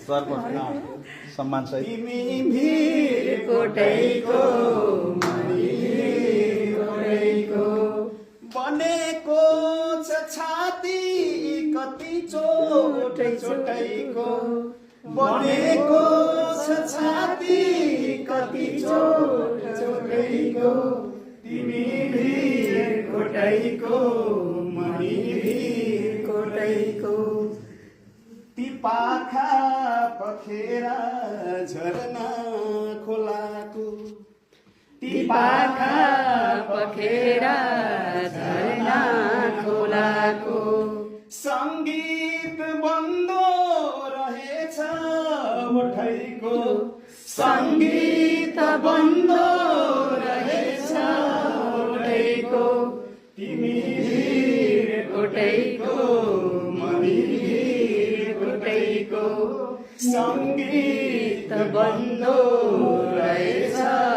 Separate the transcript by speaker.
Speaker 1: सरको सम्मान सहित
Speaker 2: तिमी भिर कोटैको मणिको बनेको छ छाती कति चोट चोटैको बनेको छ छाती कति चोट चोटैको तिमी भिर कोटैको मणि भिर कोटैको ती पाखा पखेरा झरना खोलाको
Speaker 3: ती पाखा पखेरा झरना खोलाको
Speaker 2: सङ्गीत बन्दो रहेछ उठैको
Speaker 3: सङ्गीत बन्दो रहेछ उठैको
Speaker 2: तिमी भिर
Speaker 3: कोटैको
Speaker 2: मणि भिर
Speaker 3: कोटैको
Speaker 2: सङ्गीत
Speaker 3: बन्दो रहेछ